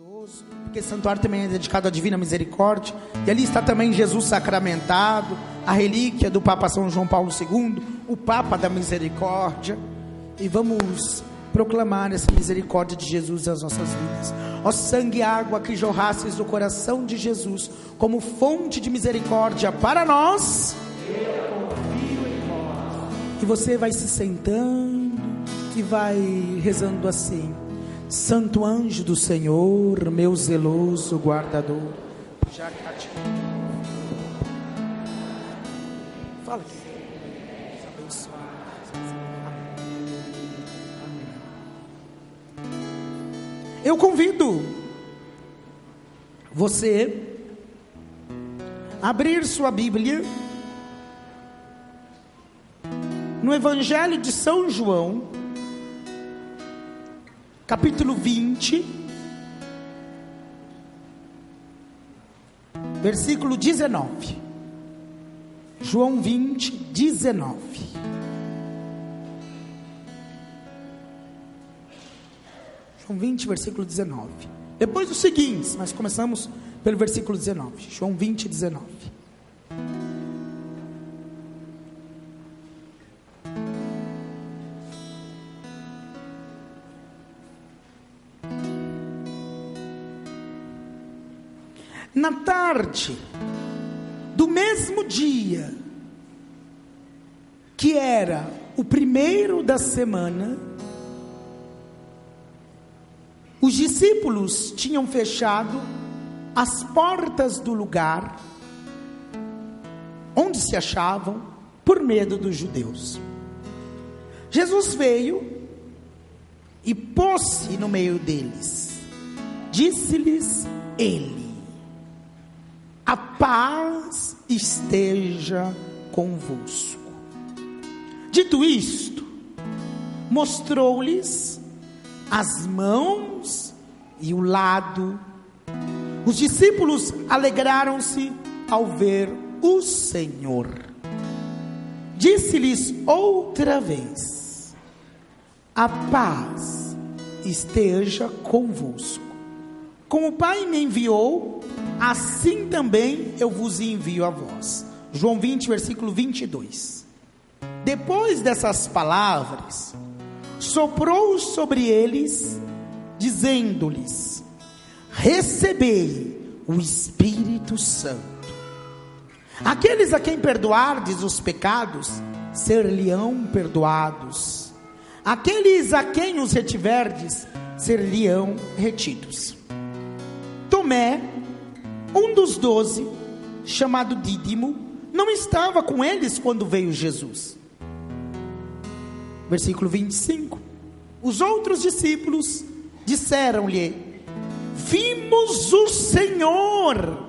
maravilhoso, porque esse santuário também é dedicado à Divina Misericórdia, e ali está também Jesus sacramentado, a relíquia do Papa São João Paulo II, o Papa da Misericórdia, e vamos proclamar essa misericórdia de Jesus nas nossas vidas. Ó sangue e água que jorrastes do coração de Jesus, como fonte de misericórdia para nós, eu confio em vós. E você vai se sentando e vai rezando assim: Santo anjo do Senhor, meu zeloso guardador. Já fala aqui. Eu convido você a abrir sua Bíblia no Evangelho de São João, capítulo 20, versículo 19. João 20, 19. João 20, versículo 19. Depois os seguintes, mas começamos pelo versículo 19. João 20, 19. Na tarde do mesmo dia, que era o primeiro da semana, os discípulos tinham fechado as portas do lugar onde se achavam por medo dos judeus. Jesus veio e pôs-se no meio deles. Disse-lhes ele: a paz esteja convosco. Dito isto, mostrou-lhes as mãos e o lado. Os discípulos alegraram-se ao ver o Senhor. Disse-lhes outra vez: a paz esteja convosco. Como o Pai me enviou, assim também eu vos envio a vós. João 20, versículo 22. Depois dessas palavras, soprou sobre eles, dizendo-lhes: recebei o Espírito Santo. Aqueles a quem perdoardes os pecados, ser-lhe-ão perdoados. Aqueles a quem os retiverdes, ser-lhe-ão retidos. Tomé, um dos 12, chamado Dídimo, não estava com eles quando veio Jesus. Versículo 25. Os outros discípulos disseram-lhe: vimos o Senhor.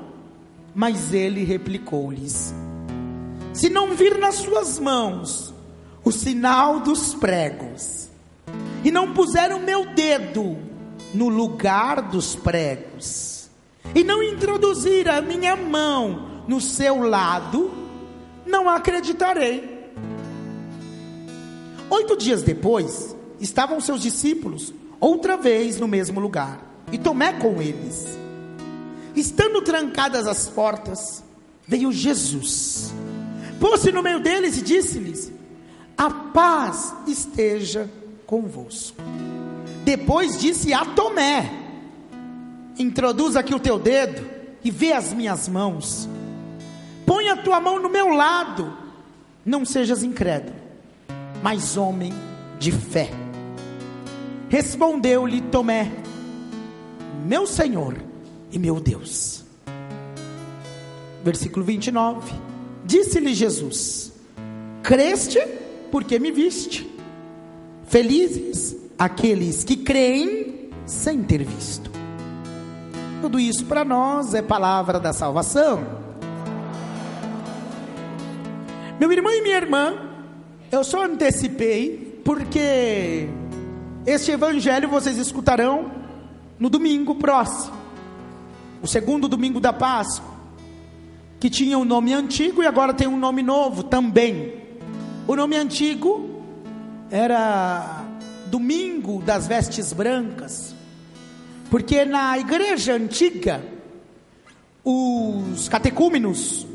Mas ele replicou-lhes: se não vir nas suas mãos o sinal dos pregos, e não puser o meu dedo no lugar dos pregos, e não introduzir a minha mão no seu lado, não acreditarei. 8 dias depois, estavam seus discípulos outra vez no mesmo lugar, e Tomé com eles. Estando trancadas as portas, veio Jesus, pôs-se no meio deles e disse-lhes: a paz esteja convosco. Depois disse a Tomé: introduz aqui o teu dedo e vê as minhas mãos. Põe a tua mão no meu lado. Não sejas incrédulo, mas homem de fé. Respondeu-lhe Tomé: meu Senhor e meu Deus. Versículo 29. Disse-lhe Jesus: creste porque me viste. Felizes aqueles que creem sem ter visto. Tudo isso para nós é palavra da salvação. Meu irmão e minha irmã, eu só antecipei porque este evangelho vocês escutarão no domingo próximo, o segundo domingo da Páscoa, que tinha um nome antigo e agora tem um nome novo também. O nome antigo era Domingo das Vestes Brancas, Porque na igreja antiga, os catecúmenos,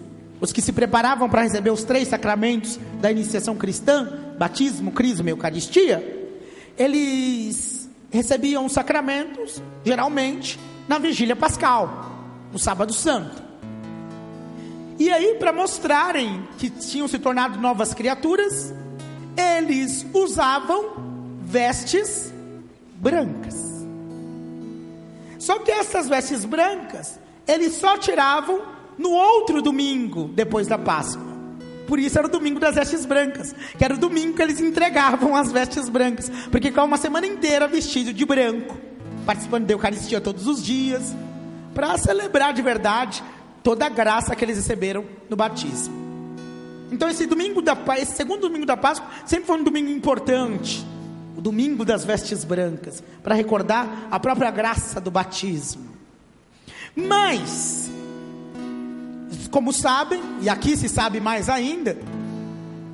os que se preparavam para receber os 3 sacramentos da iniciação cristã, batismo, crisma e eucaristia, eles recebiam os sacramentos, geralmente, na vigília pascal, no sábado santo. E aí, para mostrarem que tinham se tornado novas criaturas, eles usavam vestes brancas. Só que essas vestes brancas, eles só tiravam no outro domingo, depois da Páscoa. Por isso era o domingo das vestes brancas, que era o domingo que eles entregavam as vestes brancas, porque ficava uma semana inteira vestido de branco, participando da Eucaristia todos os dias, para celebrar de verdade toda a graça que eles receberam no batismo. Então esse segundo domingo da Páscoa sempre foi um domingo importante, o domingo das vestes brancas, para recordar a própria graça do batismo. Mas, como sabem, e aqui se sabe mais ainda,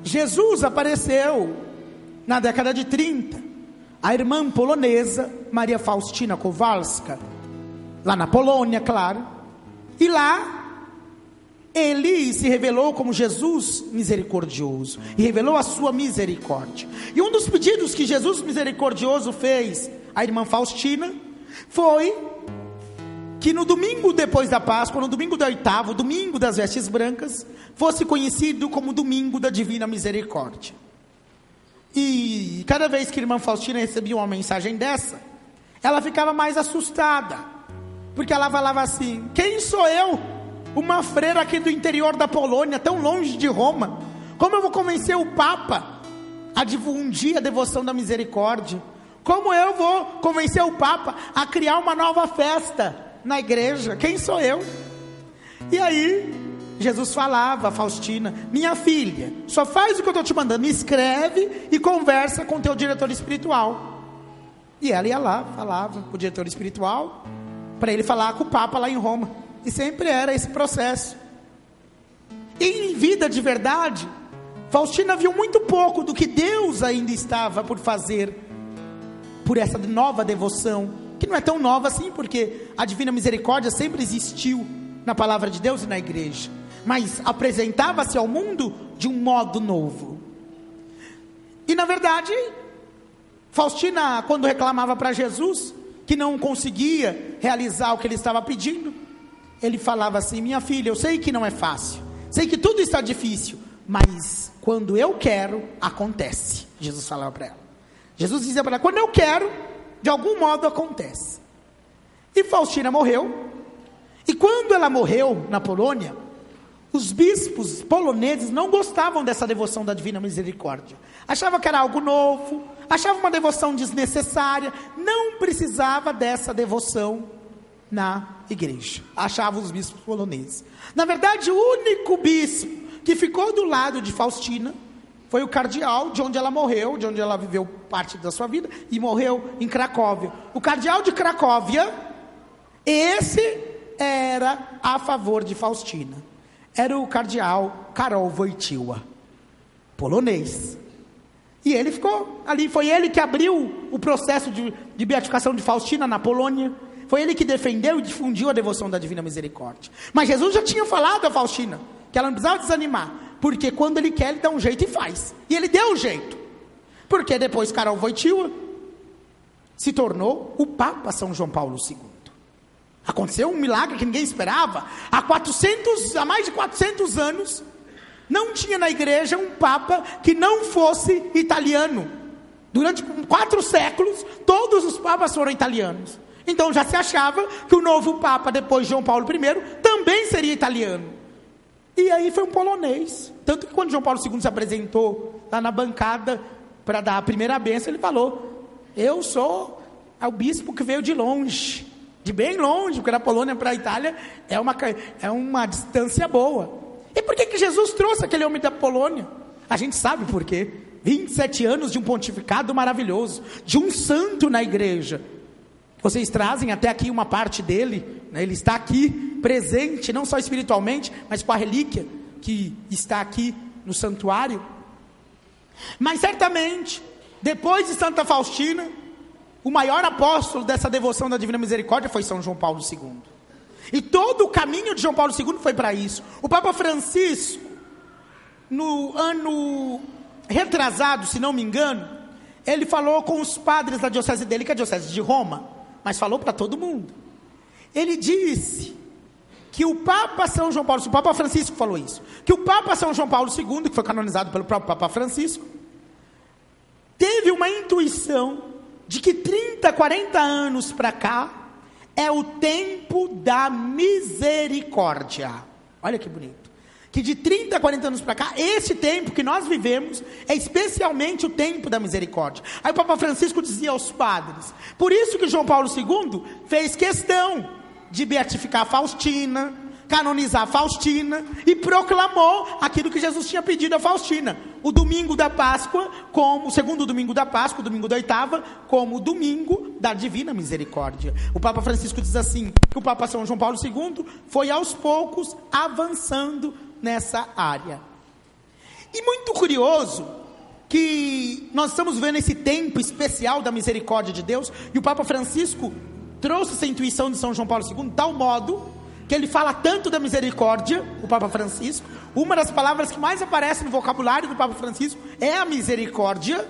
Jesus apareceu na década de 30, a irmã polonesa Maria Faustina Kowalska, lá na Polônia, claro, e lá ele se revelou como Jesus misericordioso, e revelou a sua misericórdia. E um dos pedidos que Jesus misericordioso fez à irmã Faustina foi que no domingo depois da Páscoa, no domingo do 8º, domingo das vestes brancas, fosse conhecido como domingo da divina misericórdia. E cada vez que a irmã Faustina recebia uma mensagem dessa, ela ficava mais assustada, porque ela falava assim: quem sou eu, uma freira aqui do interior da Polônia, tão longe de Roma, como eu vou convencer o Papa a difundir a devoção da misericórdia? Como eu vou convencer o Papa a criar uma nova festa na igreja? Quem sou eu? E aí Jesus falava a Faustina: minha filha, só faz o que eu estou te mandando, escreve e conversa com o teu diretor espiritual. E ela ia lá, falava com o diretor espiritual, para ele falar com o Papa lá em Roma. E sempre era esse processo. E em vida de verdade, Faustina viu muito pouco do que Deus ainda estava por fazer, por essa nova devoção, que não é tão nova assim, porque a divina misericórdia sempre existiu na palavra de Deus e na igreja, mas apresentava-se ao mundo de um modo novo. E na verdade, Faustina, quando reclamava para Jesus que não conseguia realizar o que ele estava pedindo, ele falava assim: minha filha, eu sei que não é fácil, sei que tudo está difícil, mas quando eu quero, acontece. Jesus falava para ela. Jesus dizia para ela: quando eu quero, de algum modo acontece. E Faustina morreu. E quando ela morreu na Polônia, os bispos poloneses não gostavam dessa devoção da divina misericórdia. Achavam que era algo novo, achavam uma devoção desnecessária, não precisava dessa devoção na igreja, achavam os bispos poloneses. Na verdade, o único bispo que ficou do lado de Faustina foi o cardeal, de onde ela morreu, de onde ela viveu parte da sua vida, e morreu em Cracóvia. O cardeal de Cracóvia, esse era a favor de Faustina. Era o cardeal Karol Wojtyła, polonês. E ele ficou ali, foi ele que abriu o processo de beatificação de Faustina na Polônia. Foi ele que defendeu e difundiu a devoção da divina misericórdia. Mas Jesus já tinha falado a Faustina que ela não precisava desanimar, porque quando ele quer, ele dá um jeito e faz. E ele deu o jeito, porque depois Karol Wojtyła se tornou o Papa São João Paulo II. Aconteceu um milagre que ninguém esperava. Há mais de 400 anos não tinha na igreja um Papa que não fosse italiano. Durante 4 séculos todos os papas foram italianos. Então já se achava que o novo Papa, depois de João Paulo I, também seria italiano. E aí foi um polonês. Tanto que quando João Paulo II se apresentou lá na bancada para dar a primeira bênção, ele falou: eu sou o bispo que veio de longe, de bem longe, porque da Polônia para a Itália é uma distância boa. E por que Jesus trouxe aquele homem da Polônia? A gente sabe por quê. 27 anos de um pontificado maravilhoso, de um santo na igreja. Vocês trazem até aqui uma parte dele, né? Ele está aqui presente, não só espiritualmente, mas com a relíquia que está aqui no santuário. Mas certamente, depois de Santa Faustina, o maior apóstolo dessa devoção da Divina Misericórdia foi São João Paulo II. E todo o caminho de João Paulo II foi para isso. O Papa Francisco, no ano retrasado, se não me engano, ele falou com os padres da diocese dele, que é a diocese de Roma, mas falou para todo mundo. Ele disse que o Papa São João Paulo II, o Papa Francisco falou isso, que o Papa São João Paulo II, que foi canonizado pelo próprio Papa Francisco, teve uma intuição de que 30, 40 anos para cá, é o tempo da misericórdia. Olha que bonito. Que de 30 a 40 anos para cá, esse tempo que nós vivemos, é especialmente o tempo da misericórdia. Aí o Papa Francisco dizia aos padres, por isso que João Paulo II fez questão de beatificar Faustina, canonizar Faustina, e proclamou aquilo que Jesus tinha pedido a Faustina, o domingo da Páscoa, como o segundo domingo da Páscoa, o domingo da oitava, como o domingo da Divina Misericórdia. O Papa Francisco diz assim, que o Papa São João Paulo II foi aos poucos avançando nessa área. E muito curioso, que nós estamos vendo esse tempo especial da misericórdia de Deus, e o Papa Francisco trouxe essa intuição de São João Paulo II, de tal modo que ele fala tanto da misericórdia, o Papa Francisco, uma das palavras que mais aparece no vocabulário do Papa Francisco é a misericórdia,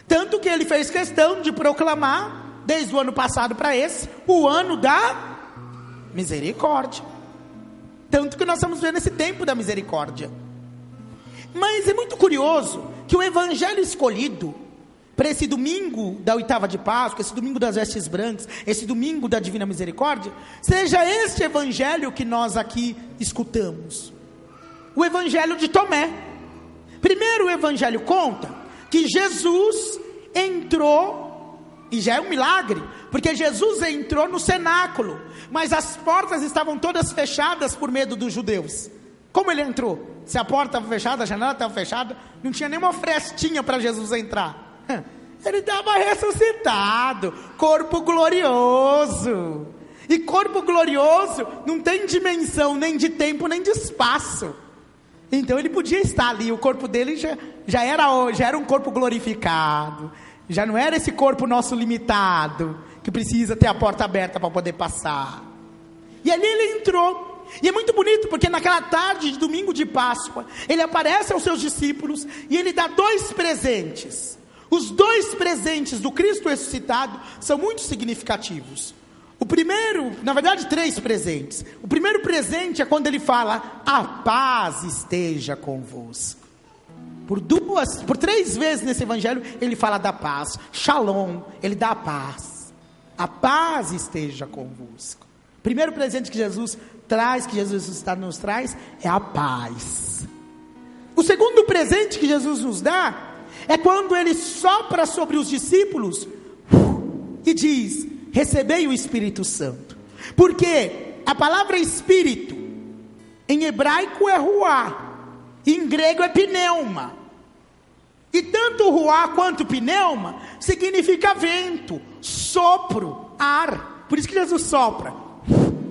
tanto que ele fez questão de proclamar, desde o ano passado para esse, o ano da misericórdia, tanto que nós estamos vendo esse tempo da misericórdia. Mas é muito curioso, que o evangelho escolhido, para esse domingo da oitava de Páscoa, esse domingo das vestes brancas, esse domingo da Divina Misericórdia, seja este evangelho que nós aqui escutamos, o evangelho de Tomé. Primeiro, o evangelho conta que Jesus entrou, e já é um milagre, porque Jesus entrou no cenáculo, mas as portas estavam todas fechadas por medo dos judeus. Como ele entrou? Se a porta estava fechada, a janela estava fechada, não tinha nenhuma frestinha para Jesus entrar. Ele estava ressuscitado, corpo glorioso, e corpo glorioso não tem dimensão nem de tempo nem de espaço, então ele podia estar ali, o corpo dele já era um corpo glorificado, já não era esse corpo nosso limitado, que precisa ter a porta aberta para poder passar. E ali ele entrou, e é muito bonito, porque naquela tarde de domingo de Páscoa, ele aparece aos seus discípulos, e ele dá 2 presentes. Os 2 presentes do Cristo ressuscitado são muito significativos. O primeiro, na verdade 3 presentes. O primeiro presente é quando ele fala, a paz esteja convosco. Por 3 vezes nesse evangelho ele fala da paz, shalom, ele dá a paz. A paz esteja convosco. O primeiro presente que Jesus traz, que Jesus ressuscitado nos traz, é a paz. O segundo presente que Jesus nos dá é quando ele sopra sobre os discípulos e diz, recebei o Espírito Santo. Porque a palavra Espírito, em hebraico é ruá, em grego é pneuma. E tanto ruá quanto pneuma significa vento, sopro, ar. Por isso que Jesus sopra.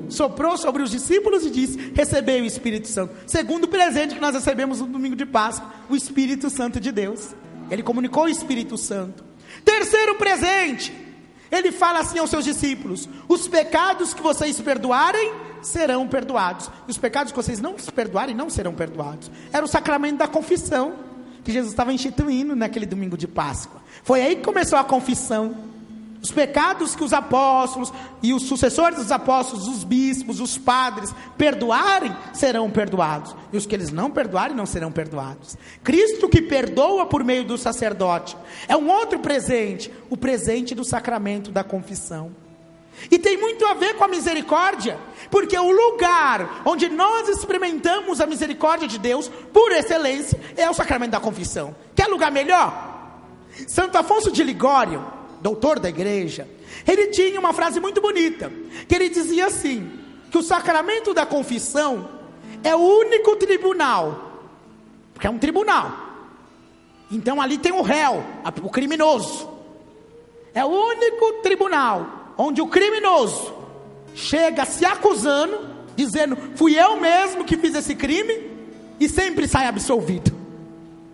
Soprou sobre os discípulos e disse, recebei o Espírito Santo. Segundo presente que nós recebemos no domingo de Páscoa, o Espírito Santo de Deus. Ele comunicou o Espírito Santo. Terceiro presente, ele fala assim aos seus discípulos, os pecados que vocês perdoarem, serão perdoados, e os pecados que vocês não perdoarem, não serão perdoados. Era o sacramento da confissão, que Jesus estava instituindo naquele domingo de Páscoa. Foi aí que começou a confissão. Os pecados que os apóstolos e os sucessores dos apóstolos, os bispos, os padres perdoarem, serão perdoados, e os que eles não perdoarem não serão perdoados. Cristo que perdoa por meio do sacerdote é um outro presente, o presente do sacramento da confissão. E tem muito a ver com a misericórdia, porque o lugar onde nós experimentamos a misericórdia de Deus por excelência é o sacramento da confissão. Quer lugar melhor? Santo Afonso de Ligório, doutor da igreja, ele tinha uma frase muito bonita, que ele dizia assim, que o sacramento da confissão é o único tribunal, porque é um tribunal, então ali tem o réu, o criminoso, é o único tribunal, onde o criminoso chega se acusando, dizendo, fui eu mesmo que fiz esse crime, e sempre sai absolvido.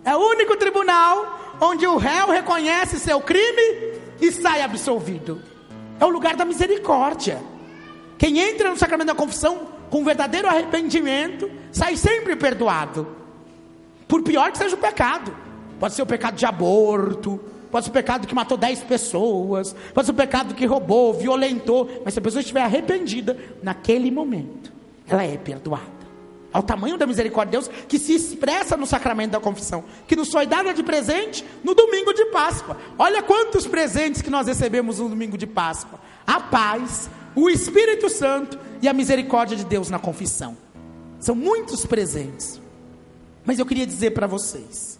É o único tribunal onde o réu reconhece seu crime e sai absolvido. É o lugar da misericórdia. Quem entra no sacramento da confissão com verdadeiro arrependimento, sai sempre perdoado. Por pior que seja o pecado. Pode ser o pecado de aborto, pode ser o pecado que matou 10 pessoas, pode ser o pecado que roubou, violentou. Mas se a pessoa estiver arrependida, naquele momento, ela é perdoada. Ao tamanho da misericórdia de Deus, que se expressa no sacramento da confissão, que nos foi dada de presente no domingo de Páscoa. Olha quantos presentes que nós recebemos no domingo de Páscoa: a paz, o Espírito Santo e a misericórdia de Deus na confissão. São muitos presentes. Mas eu queria dizer para vocês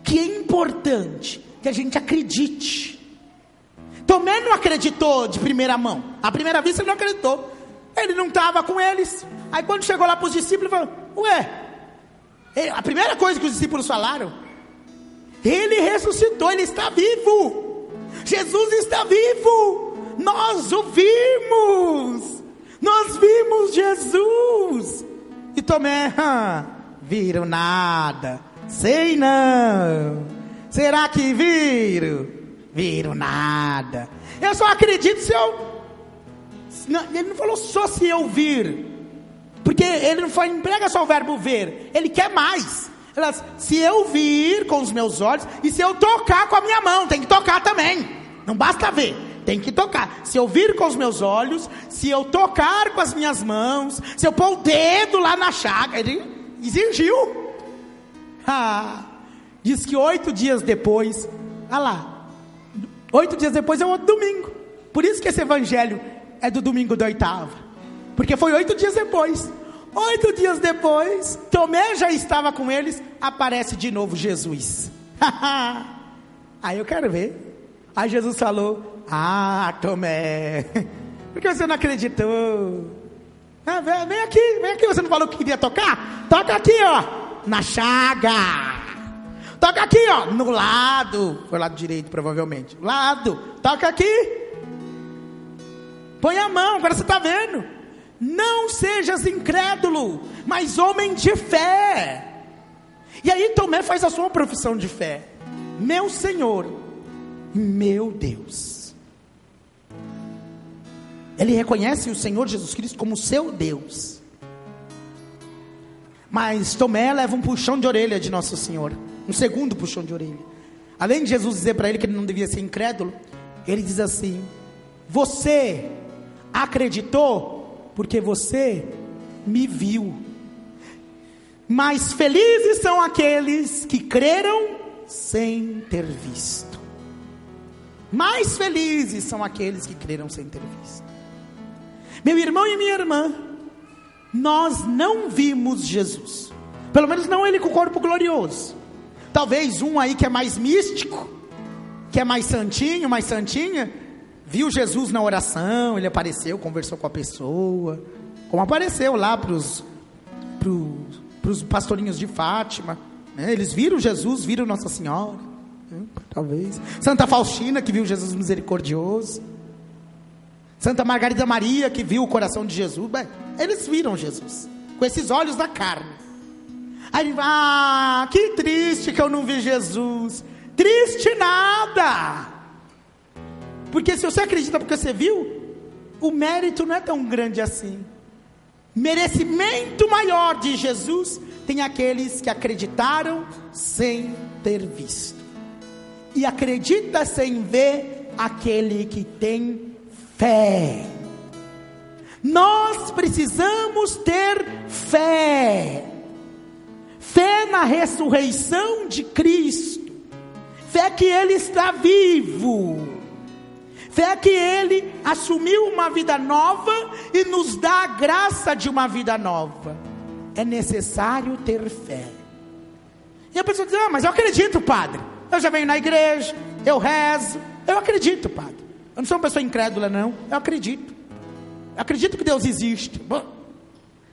que é importante que a gente acredite. Tomé não acreditou de primeira mão. À primeira vista ele não acreditou. Ele não estava com eles. Aí quando chegou lá para os discípulos, ele falou: a primeira coisa que os discípulos falaram: ele ressuscitou, ele está vivo. Jesus está vivo. Nós o vimos. Nós vimos Jesus. E Tomé: viram nada. Sei não. Será que viram? Viram nada. Eu só acredito se eu... Não, ele não falou só se eu vir, porque ele não emprega só o verbo ver. Ele quer mais. Ele diz, se eu vir com os meus olhos e se eu tocar com a minha mão. Tem que tocar também. Não basta ver, tem que tocar. Se eu vir com os meus olhos, se eu tocar com as minhas mãos, se eu pôr o dedo lá na chaga. Ele exigiu. Diz que 8 dias depois, 8 dias depois é outro domingo. Por isso que esse evangelho é do domingo da oitava, porque foi 8 dias depois. 8 dias depois, Tomé já estava com eles. Aparece de novo Jesus. Aí eu quero ver. Aí Jesus falou: Tomé, por que você não acreditou? Vem aqui, você não falou que queria tocar? Toca aqui, na chaga. Toca aqui, no lado. Foi o lado direito, provavelmente. Lado, toca aqui. Põe a mão, agora você está vendo. Não sejas incrédulo, mas homem de fé. E aí Tomé faz a sua profissão de fé: meu Senhor, meu Deus. Ele reconhece o Senhor Jesus Cristo como seu Deus. Mas Tomé leva um puxão de orelha de Nosso Senhor. Um segundo puxão de orelha. Além de Jesus dizer para ele que ele não devia ser incrédulo, ele diz assim: você acreditou porque você me viu. Mas felizes são aqueles que creram sem ter visto. Mais felizes são aqueles que creram sem ter visto. Meu irmão e minha irmã, nós não vimos Jesus. Pelo menos não ele com o corpo glorioso. Talvez um aí que é mais místico, que é mais santinho, mais santinha, viu Jesus na oração. Ele apareceu, conversou com a pessoa, como apareceu lá para os pastorinhos de Fátima, né? Eles viram Jesus, viram Nossa Senhora, né? Talvez Santa Faustina, que viu Jesus misericordioso, Santa Margarida Maria, que viu o coração de Jesus. Eles viram Jesus com esses olhos da carne. Aí ele fala: que triste que eu não vi Jesus. Triste nada, porque se você acredita porque você viu, o mérito não é tão grande assim. Merecimento maior de Jesus tem aqueles que acreditaram sem ter visto. E acredita sem ver aquele que tem fé. Nós precisamos ter fé. Fé na ressurreição de Cristo. Fé que Ele está vivo. Fé que Ele assumiu uma vida nova e nos dá a graça de uma vida nova. É necessário ter fé. E a pessoa diz: mas eu acredito, padre. Eu já venho na igreja, eu rezo. Eu acredito, padre. Eu não sou uma pessoa incrédula, não. Eu acredito. Eu acredito que Deus existe.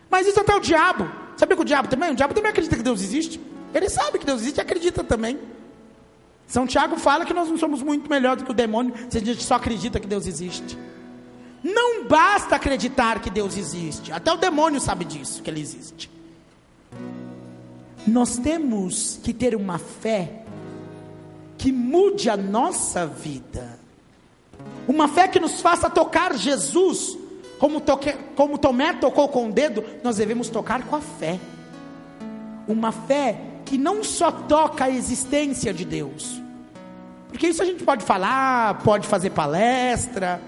Mas isso até o diabo. Sabia que o diabo também acredita que Deus existe. Ele sabe que Deus existe e acredita também. São Tiago fala que nós não somos muito melhor do que o demônio se a gente só acredita que Deus existe. Não basta acreditar que Deus existe. Até o demônio sabe disso, que Ele existe. Nós temos que ter uma fé que mude a nossa vida. Uma fé que nos faça tocar Jesus, como Tomé tocou com o dedo, nós devemos tocar com a fé. Uma fé que não só toca a existência de Deus, porque isso a gente pode falar, pode fazer palestra,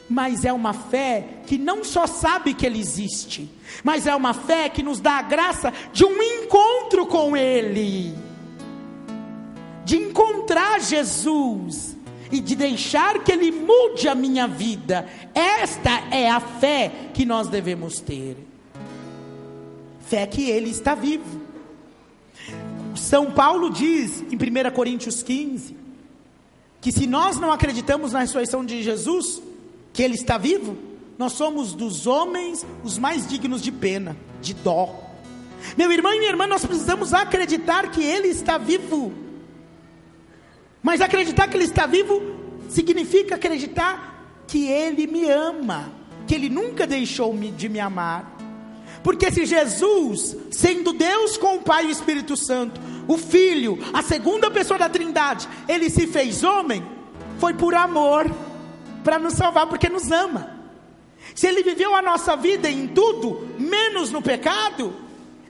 mas é uma fé que não só sabe que Ele existe, mas é uma fé que nos dá a graça de um encontro com Ele, de encontrar Jesus e de deixar que Ele mude a minha vida. Esta é a fé que nós devemos ter. Fé que Ele está vivo. São Paulo diz em 1 Coríntios 15, que se nós não acreditamos na ressurreição de Jesus, que Ele está vivo, nós somos dos homens os mais dignos de pena, de dó. Meu irmão e minha irmã, nós precisamos acreditar que Ele está vivo. Mas acreditar que Ele está vivo significa acreditar que Ele me ama, que Ele nunca deixou de me amar. Porque se Jesus, sendo Deus com o Pai e o Espírito Santo, o Filho, a segunda pessoa da Trindade, Ele se fez homem, foi por amor, para nos salvar, porque nos ama. Se Ele viveu a nossa vida em tudo, menos no pecado,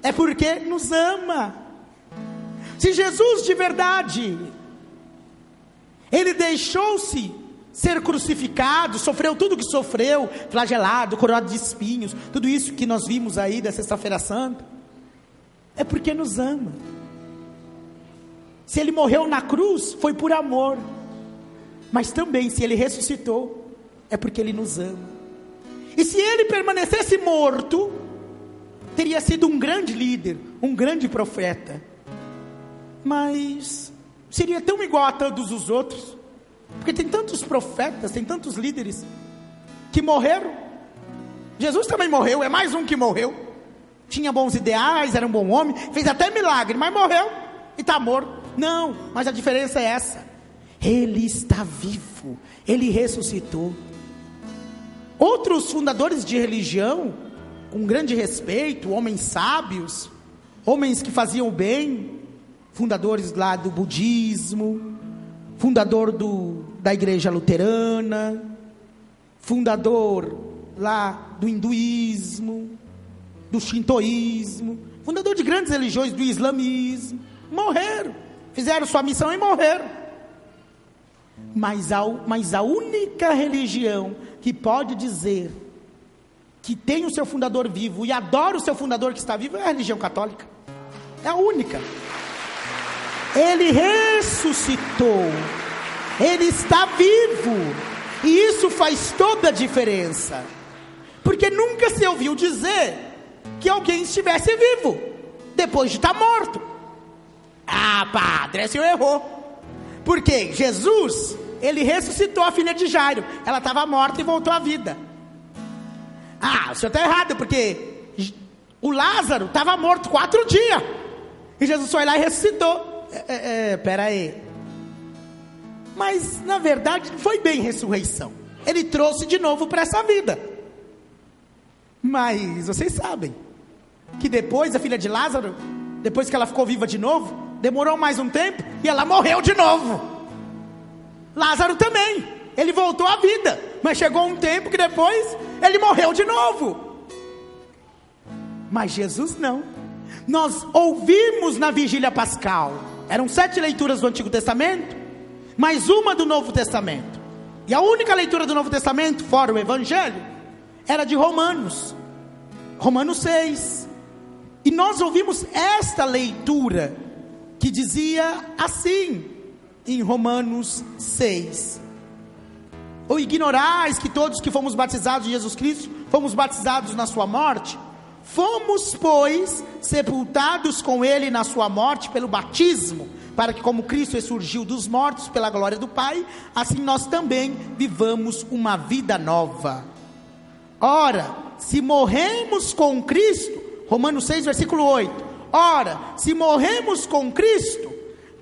é porque nos ama. Se Jesus de verdade, Ele deixou-se ser crucificado, sofreu tudo que sofreu, flagelado, coroado de espinhos, tudo isso que nós vimos aí da Sexta-feira Santa, é porque nos ama. Se Ele morreu na cruz, foi por amor, mas também se Ele ressuscitou, é porque Ele nos ama. E se Ele permanecesse morto, teria sido um grande líder, um grande profeta, mas seria tão igual a todos os outros, porque tem tantos profetas, tem tantos líderes que morreram. Jesus também morreu, é mais um que morreu. Tinha bons ideais, era um bom homem, fez até milagre, mas morreu e está morto. Não, mas a diferença é essa: Ele está vivo, Ele ressuscitou. Outros fundadores de religião, com grande respeito, homens sábios, homens que faziam o bem, fundadores lá do budismo, fundador da igreja luterana, fundador lá do hinduísmo, do shintoísmo, fundador de grandes religiões, do islamismo, morreram, fizeram sua missão e morreram. Mas a única religião que pode dizer que tem o seu fundador vivo e adora o seu fundador que está vivo é a religião católica. É a única. Ele ressuscitou, Ele está vivo, e isso faz toda a diferença, porque nunca se ouviu dizer que alguém estivesse vivo depois de estar morto. Ah, padre, o senhor errou, porque Jesus, Ele ressuscitou a filha de Jairo, ela estava morta e voltou à vida. Ah, o senhor está errado, porque o Lázaro estava morto 4 dias, e Jesus foi lá e ressuscitou. Pera aí, mas na verdade não foi bem ressurreição, Ele trouxe de novo para essa vida. Mas vocês sabem que depois a filha de Lázaro, depois que ela ficou viva de novo, demorou mais um tempo e ela morreu de novo. Lázaro também, ele voltou à vida, mas chegou um tempo que depois ele morreu de novo. Mas Jesus não. Nós ouvimos na vigília pascal, eram 7 leituras do Antigo Testamento, mais uma do Novo Testamento, e a única leitura do Novo Testamento, fora o Evangelho, era de Romanos 6, e nós ouvimos esta leitura, que dizia assim, em Romanos 6, ou ignorais que todos que fomos batizados em Jesus Cristo, fomos batizados na sua morte? Fomos, pois, sepultados com Ele na sua morte pelo batismo, para que como Cristo ressurgiu dos mortos pela glória do Pai, assim nós também vivamos uma vida nova. Ora, se morremos com Cristo, Romanos 6, versículo 8, ora, se morremos com Cristo,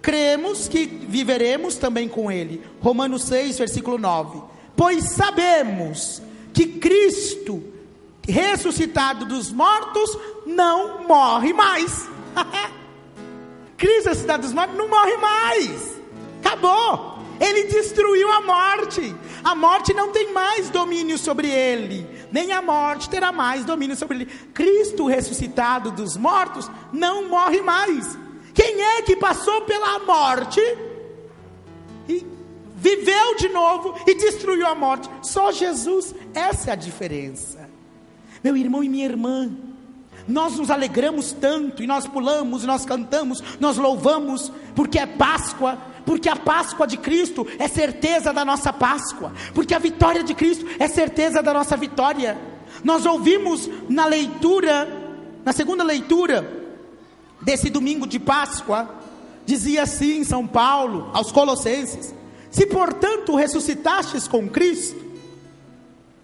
cremos que viveremos também com Ele. Romanos 6, versículo 9, pois sabemos que Cristo, ressuscitado dos mortos, não morre mais. Cristo ressuscitado dos mortos não morre mais. Acabou. Ele destruiu a morte. A morte não tem mais domínio sobre ele, nem a morte terá mais domínio sobre ele. Cristo ressuscitado dos mortos não morre mais. Quem é que passou pela morte e viveu de novo e destruiu a morte? Só Jesus. Essa é a diferença. Meu irmão e minha irmã, nós nos alegramos tanto, e nós pulamos, nós cantamos, nós louvamos, porque é Páscoa. Porque a Páscoa de Cristo é certeza da nossa Páscoa. Porque a vitória de Cristo é certeza da nossa vitória. Nós ouvimos na leitura, na segunda leitura desse domingo de Páscoa, dizia assim São Paulo aos Colossenses: se portanto ressuscitastes com Cristo,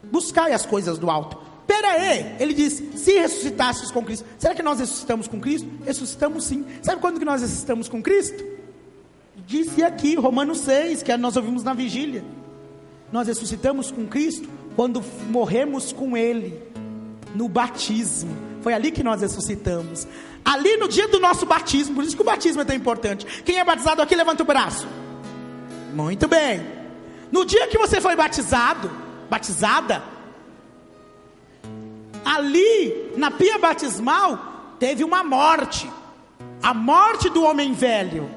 buscai as coisas do alto. Pera aí, ele diz, se ressuscitastes com Cristo. Será que nós ressuscitamos com Cristo? Ressuscitamos sim. Sabe quando que nós ressuscitamos com Cristo? Disse aqui, Romanos 6, que nós ouvimos na vigília. Nós ressuscitamos com Cristo quando morremos com Ele no batismo. Foi ali que nós ressuscitamos. Ali no dia do nosso batismo. Por isso que o batismo é tão importante. Quem é batizado aqui, levanta o braço. Muito bem. No dia que você foi batizado, batizada, ali na pia batismal teve uma morte. A morte do homem velho,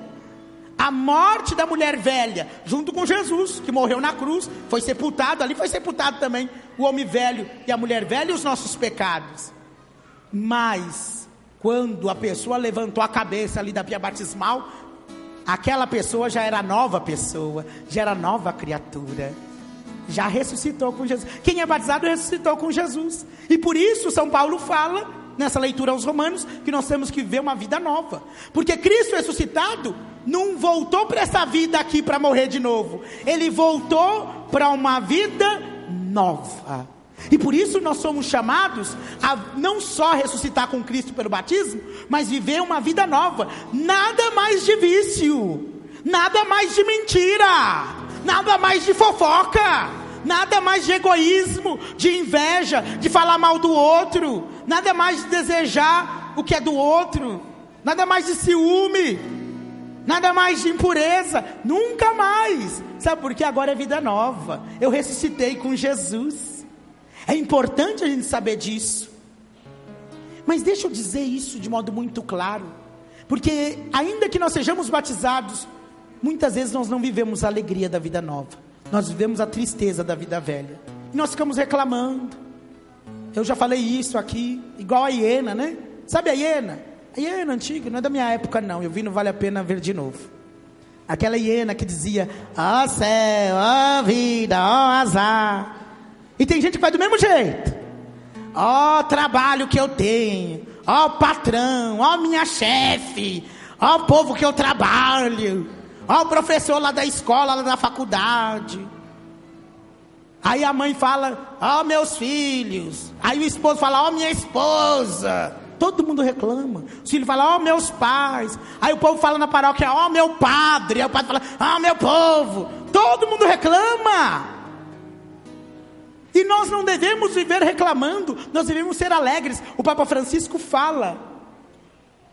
a morte da mulher velha, junto com Jesus, que morreu na cruz, foi sepultado. Ali foi sepultado também o homem velho e a mulher velha e os nossos pecados. Mas quando a pessoa levantou a cabeça ali da pia batismal, aquela pessoa já era nova pessoa, já era nova criatura, já ressuscitou com Jesus. Quem é batizado ressuscitou com Jesus. E por isso São Paulo fala nessa leitura aos Romanos que nós temos que viver uma vida nova. Porque Cristo ressuscitado não voltou para essa vida aqui para morrer de novo. Ele voltou para uma vida nova. E por isso nós somos chamados a não só ressuscitar com Cristo pelo batismo, mas viver uma vida nova. Nada mais de vício, nada mais de mentira, nada mais de fofoca, nada mais de egoísmo, de inveja, de falar mal do outro, nada mais de desejar o que é do outro, nada mais de ciúme, nada mais de impureza, nunca mais. Sabe por quê? Agora é vida nova. Eu ressuscitei com Jesus. É importante a gente saber disso. Mas deixa eu dizer isso de modo muito claro, porque ainda que nós sejamos batizados, muitas vezes nós não vivemos a alegria da vida nova. Nós vivemos a tristeza da vida velha. E nós ficamos reclamando. Eu já falei isso aqui, igual a hiena, né? Sabe a hiena? A hiena antiga, não é da minha época não. Eu vi, não vale a pena ver de novo. Aquela hiena que dizia: ó céu, ó vida, ó azar. E tem gente que faz do mesmo jeito. Ó trabalho que eu tenho, ó patrão, ó minha chefe, ó povo que eu trabalho, ó o professor lá da escola, lá da faculdade. Aí a mãe fala: ó meus filhos. Aí o esposo fala: ó minha esposa. Todo mundo reclama. O filho fala: ó meus pais. Aí o povo fala na paróquia: ó meu padre. Aí o padre fala: ó meu povo. Todo mundo reclama. E nós não devemos viver reclamando, nós devemos ser alegres. O Papa Francisco fala,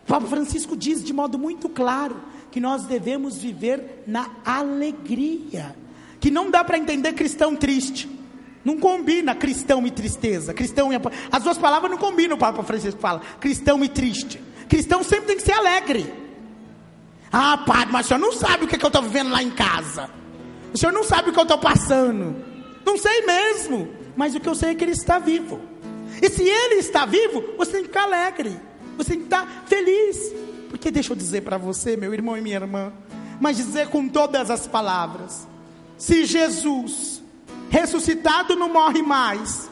o Papa Francisco diz de modo muito claro, que nós devemos viver na alegria. Que não dá para entender cristão triste. Não combina cristão e tristeza. Cristão e... As duas palavras não combinam, o Papa Francisco fala. Cristão e triste. Cristão sempre tem que ser alegre. Ah, padre, mas o senhor não sabe o que eu estou vivendo lá em casa. O senhor não sabe o que eu estou passando. Não sei mesmo, mas o que eu sei é que Ele está vivo. E se Ele está vivo, você tem que ficar alegre, você tem que estar feliz. Porque deixa eu dizer para você, meu irmão e minha irmã, mas dizer com todas as palavras: se Jesus ressuscitado não morre mais,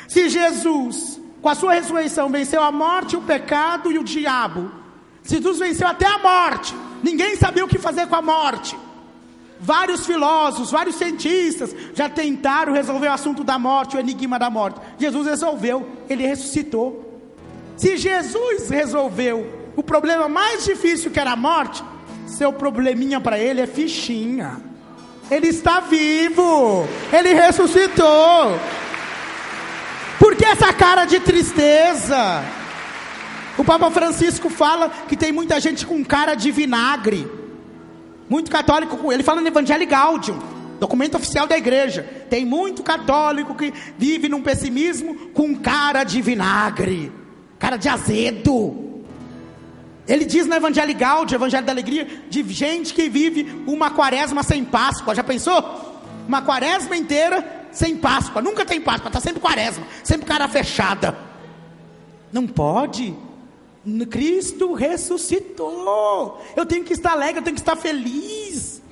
se Jesus com a sua ressurreição venceu a morte, o pecado e o diabo, se Jesus venceu até a morte, ninguém sabia o que fazer com a morte. Vários filósofos, vários cientistas já tentaram resolver o assunto da morte, o enigma da morte. Jesus resolveu, Ele ressuscitou. Se Jesus resolveu o problema mais difícil, que era a morte, seu probleminha para Ele é fichinha. Ele está vivo, Ele ressuscitou. Por que essa cara de tristeza? O Papa Francisco fala que tem muita gente com cara de vinagre. Muito católico, ele fala no Evangelii Gaudium, documento oficial da igreja. Tem muito católico que vive num pessimismo com cara de vinagre, cara de azedo. Ele diz no Evangelii Gaudium, Evangelho da Alegria, de gente que vive uma quaresma sem Páscoa. Já pensou? Uma quaresma inteira sem Páscoa, nunca tem Páscoa, está sempre quaresma, sempre cara fechada. Não pode. Cristo ressuscitou. Eu tenho que estar alegre, eu tenho que estar feliz.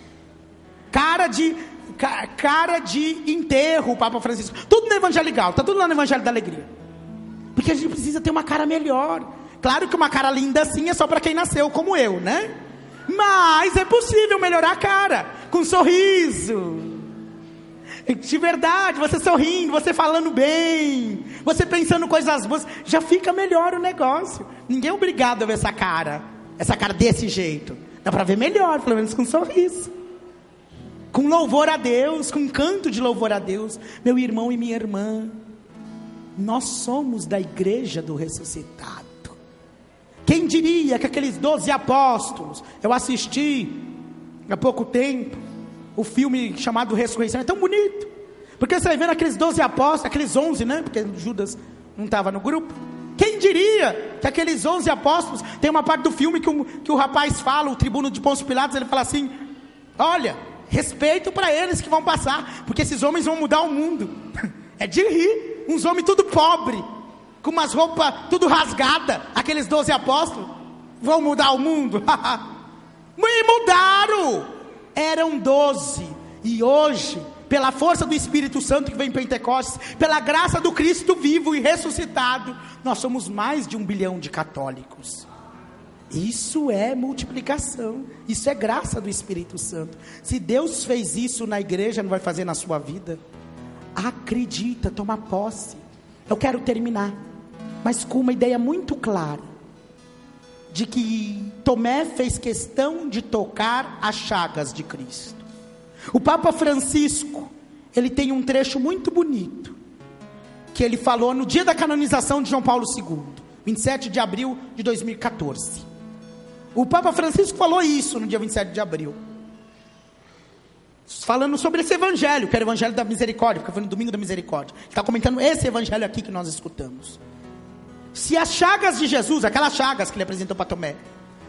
Cara de enterro, o Papa Francisco. Tudo no Evangelho Gaudium, está tudo lá no Evangelho da Alegria. Porque a gente precisa ter uma cara melhor. Claro que uma cara linda assim é só para quem nasceu como eu, né? Mas é possível melhorar a cara com um sorriso. De verdade, você sorrindo, você falando bem, você pensando coisas boas, já fica melhor o negócio. Ninguém é obrigado a ver essa cara desse jeito. Dá para ver melhor, pelo menos com um sorriso, com louvor a Deus, com um canto de louvor a Deus. Meu irmão e minha irmã, nós somos da igreja do ressuscitado. Quem diria que aqueles 12 apóstolos, eu assisti há pouco tempo o filme chamado Ressurreição, é tão bonito, porque você vai vendo aqueles 12 apóstolos, aqueles 11, né, porque Judas não estava no grupo. Quem diria que aqueles 11 apóstolos, tem uma parte do filme que o rapaz fala, o tribuno de Pôncio Pilatos, ele fala assim: olha, respeito para eles que vão passar, porque esses homens vão mudar o mundo. É de rir, uns homens tudo pobre, com umas roupas tudo rasgada, aqueles 12 apóstolos, vão mudar o mundo. E mudaram. Eram 12, e hoje, pela força do Espírito Santo que vem em Pentecostes, pela graça do Cristo vivo e ressuscitado, nós somos mais de 1 bilhão de católicos. Isso é multiplicação, isso é graça do Espírito Santo. Se Deus fez isso na igreja, não vai fazer na sua vida? Acredita, toma posse. Eu quero terminar, mas com uma ideia muito clara, de que Tomé fez questão de tocar as chagas de Cristo. O Papa Francisco, ele tem um trecho muito bonito, que ele falou no dia da canonização de João Paulo II, 27 de abril de 2014. O Papa Francisco falou isso no dia 27 de abril, falando sobre esse evangelho, que era o evangelho da misericórdia, porque foi no domingo da misericórdia. Ele está comentando esse evangelho aqui que nós escutamos. Se as chagas de Jesus, aquelas chagas que ele apresentou para Tomé,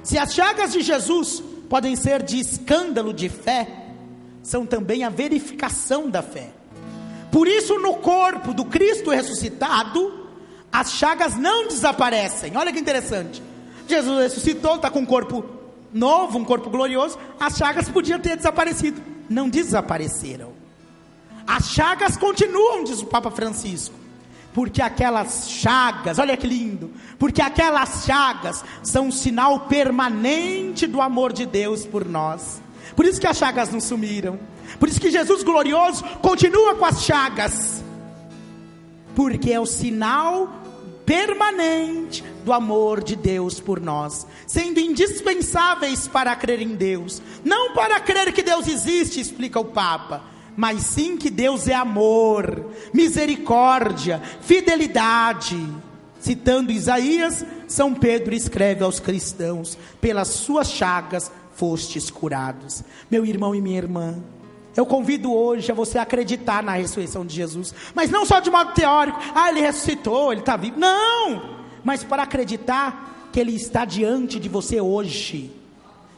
se as chagas de Jesus podem ser de escândalo de fé, são também a verificação da fé. Por isso, no corpo do Cristo ressuscitado, as chagas não desaparecem. Olha que interessante. Jesus ressuscitou, está com um corpo novo, um corpo glorioso. As chagas podiam ter desaparecido, não desapareceram. As chagas continuam, diz o Papa Francisco, porque aquelas chagas, olha que lindo, porque aquelas chagas são um sinal permanente do amor de Deus por nós. Por isso que as chagas não sumiram, por isso que Jesus glorioso continua com as chagas, porque é o sinal permanente do amor de Deus por nós, sendo indispensáveis para crer em Deus, não para crer que Deus existe, explica o Papa, mas sim que Deus é amor, misericórdia, fidelidade. Citando Isaías, São Pedro escreve aos cristãos: pelas suas chagas fostes curados. Meu irmão e minha irmã, eu convido hoje a você acreditar na ressurreição de Jesus, mas não só de modo teórico, ele ressuscitou, ele está vivo, não, mas para acreditar que ele está diante de você hoje,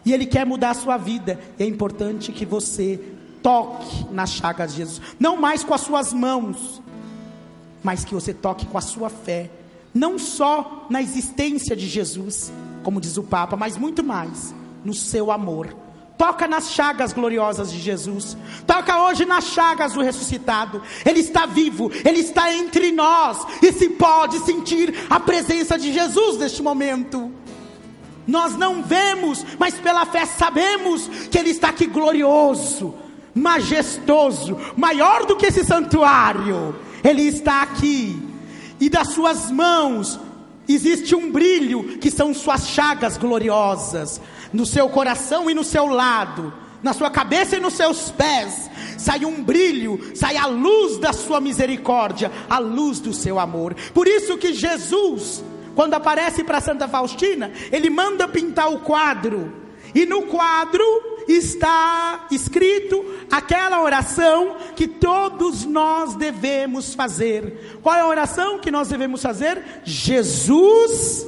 e ele quer mudar a sua vida. E é importante que você toque nas chagas de Jesus, não mais com as suas mãos, mas que você toque com a sua fé, não só na existência de Jesus, como diz o Papa, mas muito mais no seu amor. Toca nas chagas gloriosas de Jesus, toca hoje nas chagas do ressuscitado. Ele está vivo, ele está entre nós, e se pode sentir a presença de Jesus neste momento. Nós não vemos, mas pela fé sabemos que ele está aqui glorioso, majestoso, maior do que esse santuário. Ele está aqui, e das suas mãos existe um brilho, que são suas chagas gloriosas. No seu coração e no seu lado, na sua cabeça e nos seus pés, sai um brilho, sai a luz da sua misericórdia, a luz do seu amor. Por isso que Jesus, quando aparece para Santa Faustina, ele manda pintar o quadro, e no quadro está escrito aquela oração que todos nós devemos fazer. Qual é a oração que nós devemos fazer? Jesus,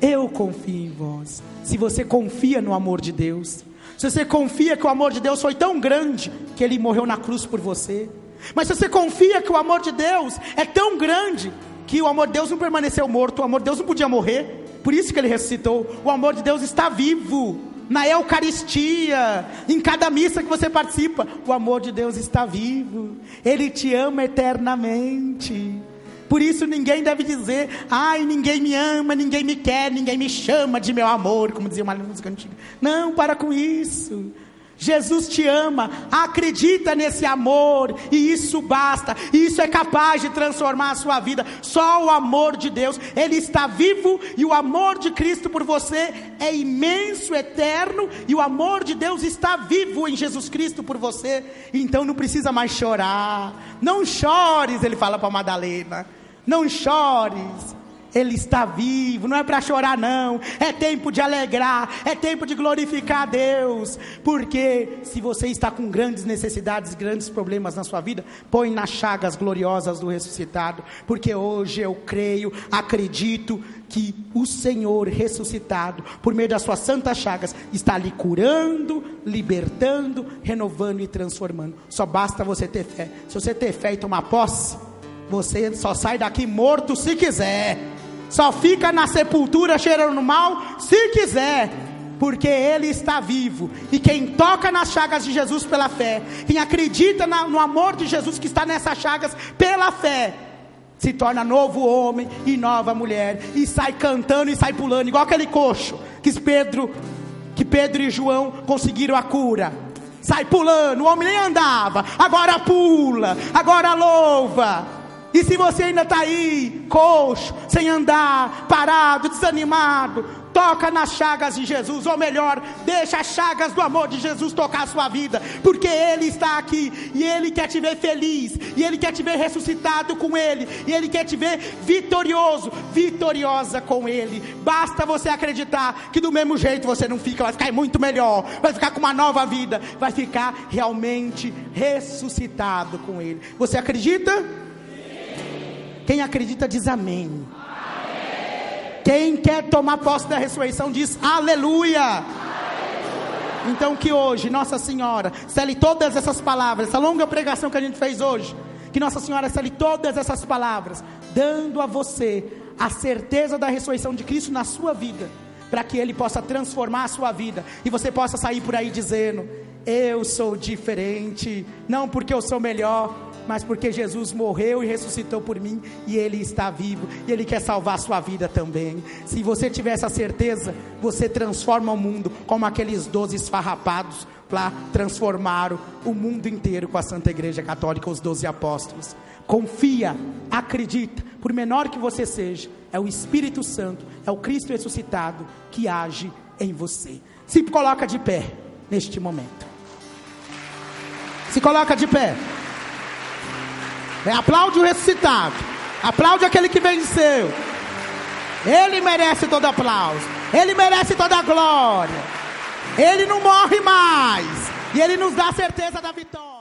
eu confio em vós. Se você confia no amor de Deus, se você confia que o amor de Deus foi tão grande que Ele morreu na cruz por você, mas se você confia que o amor de Deus é tão grande que o amor de Deus não permaneceu morto, o amor de Deus não podia morrer, por isso que Ele ressuscitou. O amor de Deus está vivo na Eucaristia, em cada missa que você participa. O amor de Deus está vivo, Ele te ama eternamente. Por isso ninguém deve dizer: ai, ninguém me ama, ninguém me quer, ninguém me chama de meu amor, como dizia uma música antiga. Não, para com isso. Jesus te ama, acredita nesse amor, e isso basta, e isso é capaz de transformar a sua vida. Só o amor de Deus, Ele está vivo, e o amor de Cristo por você é imenso, eterno, e o amor de Deus está vivo em Jesus Cristo por você. Então não precisa mais chorar. Não chores, Ele fala para Madalena, não chores, Ele está vivo. Não é para chorar não, é tempo de alegrar, é tempo de glorificar a Deus. Porque se você está com grandes necessidades, grandes problemas na sua vida, põe nas chagas gloriosas do ressuscitado. Porque hoje eu creio, acredito que o Senhor ressuscitado, por meio das suas santas chagas, está lhe curando, libertando, renovando e transformando. Só basta você ter fé. Se você ter fé e tomar posse, você só sai daqui morto se quiser, só fica na sepultura cheirando mal se quiser, porque Ele está vivo. E quem toca nas chagas de Jesus pela fé, quem acredita no amor de Jesus que está nessas chagas pela fé, se torna novo homem e nova mulher, e sai cantando e sai pulando, igual aquele coxo que Pedro e João conseguiram a cura. Sai pulando, o homem nem andava, agora pula, agora louva. E se você ainda está aí, coxo, sem andar, parado, desanimado, toca nas chagas de Jesus, ou melhor, deixa as chagas do amor de Jesus tocar a sua vida, porque Ele está aqui, e Ele quer te ver feliz, e Ele quer te ver ressuscitado com Ele, e Ele quer te ver vitorioso, vitoriosa com Ele. Basta você acreditar que do mesmo jeito você não fica, vai ficar muito melhor, vai ficar com uma nova vida, vai ficar realmente ressuscitado com Ele. Você acredita? Quem acredita diz amém. Amém. Quem quer tomar posse da ressurreição diz aleluia. Aleluia. Então que hoje Nossa Senhora cele todas essas palavras, essa longa pregação que a gente fez hoje, que Nossa Senhora cele todas essas palavras, dando a você a certeza da ressurreição de Cristo na sua vida, para que Ele possa transformar a sua vida, e você possa sair por aí dizendo: eu sou diferente, não porque eu sou melhor, mas porque Jesus morreu e ressuscitou por mim, e Ele está vivo, e Ele quer salvar a sua vida também. Se você tiver essa certeza, você transforma o mundo, como aqueles 12 esfarrapados lá transformaram o mundo inteiro com a Santa Igreja Católica, os 12 apóstolos. Confia, acredita, por menor que você seja, é o Espírito Santo, é o Cristo ressuscitado que age em você. Se coloca de pé neste momento. Se coloca de pé. Aplaude o ressuscitado, aplaude aquele que venceu. Ele merece todo aplauso, Ele merece toda a glória. Ele não morre mais, e Ele nos dá a certeza da vitória.